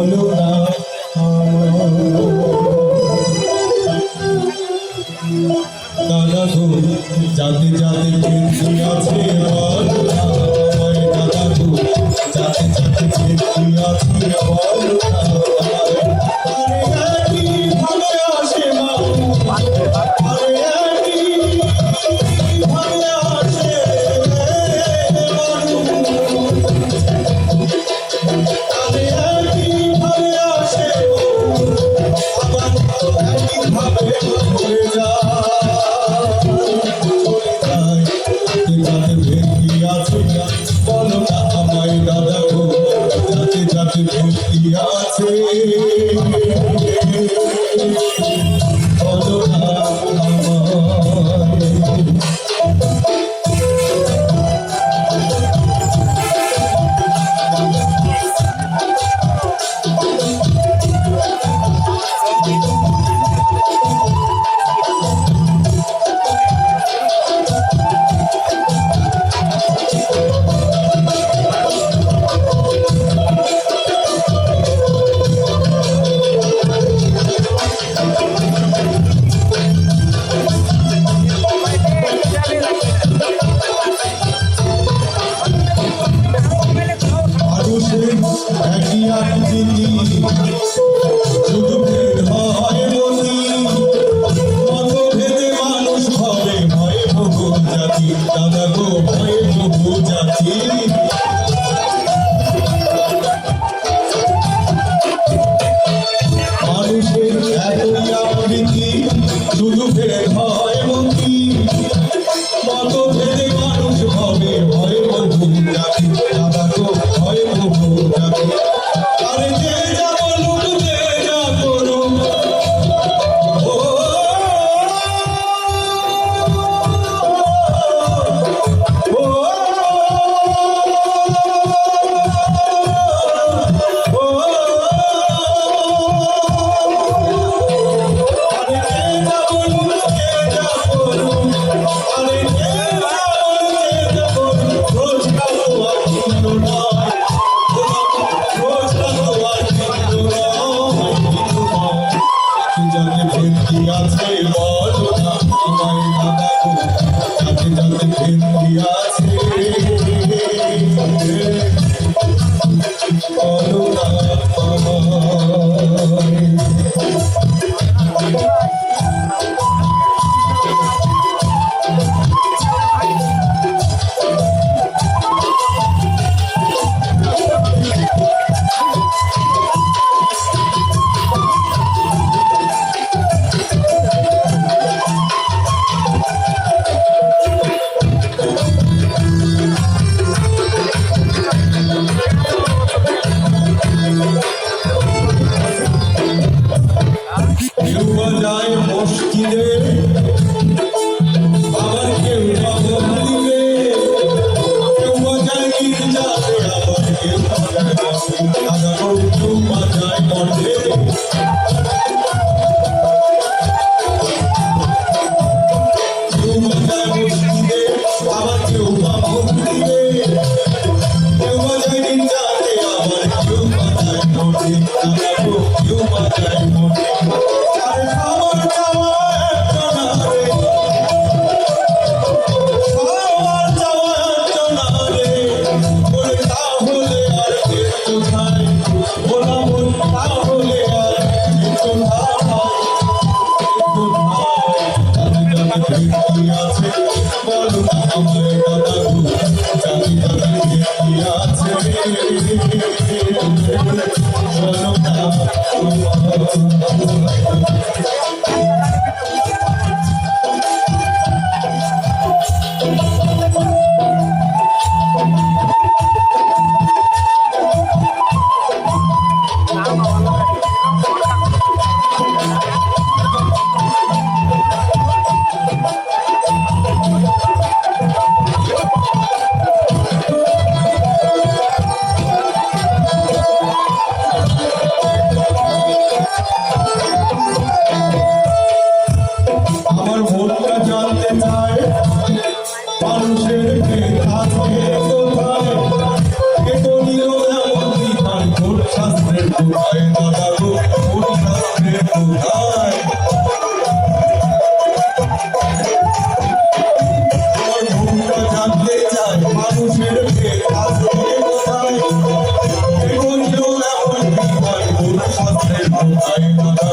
বলো না দাদা গো যাতে যাতে কীর্তি আছে বলো না আমায় দাদা গো যাতে যাতে কীর্তি আছে বলো না আরে একই ভাবে আসে মা আরে একই ভাবে আসে আরে একই ভাবে আসে আবার একই ভাবে চলে যায় ভেতরি আছে বলো না আমায় দাদা গো যাতে যাতে ভেতরি আছে বলো না একই আকৃতি শুধু ভেদ হয় মতি মতভেদে মানুষ হবে ভয়ে বহু জাতি দাদা গো ভয়ে বহু জাতি মানুষের একই আকৃতি শুধু ভেদ হয় মতি মতভেদে মানুষ হবে ভয়ে বহু জাতি দাদা গো ভয়ে বহু জাতি আরে যে যা বলুক যে যা করুক ও আরে যে যা বলুক যে যা করুক আরে যে যা বলুক যে যা করুক রোজ কালো আনন্দ নয় যাতে ভেতরি আছে বলো না আমায় দাদা গো যাতে যাতে ভেতরি আছে বলো না কেউ যায় মসজিদে আবার কেউ বা মন্দিরে কেউ যায় গির্জাতে আবার কেউ দাদা গো কেউ যায় মঠে কেউ যায় মসজিদে আবার কেউ বা মন্দিরে কেউ যায় গির্জাতে আবার কেউ যায় মঠে দাদা গো কেউ যায় মঠে সবার চাওয়া একজনা রে সবার চাওয়া একজনা রে বলে তাহলে আর কেউ কোথায় বলা বল তাহলে আর কেউ ভেতরি আছে বলো না আমায় দাদা গো জানি জানি ভেতরি আছে বলো না কোথায় দাদা গো কোন শাস্ত্রে কোথায় তোর মুখটা জানতে চাই মানুষের ভেদ আছে কোথায় এমন কেউ এমন কি হয় কোন শাস্ত্রে কোথায় দাদা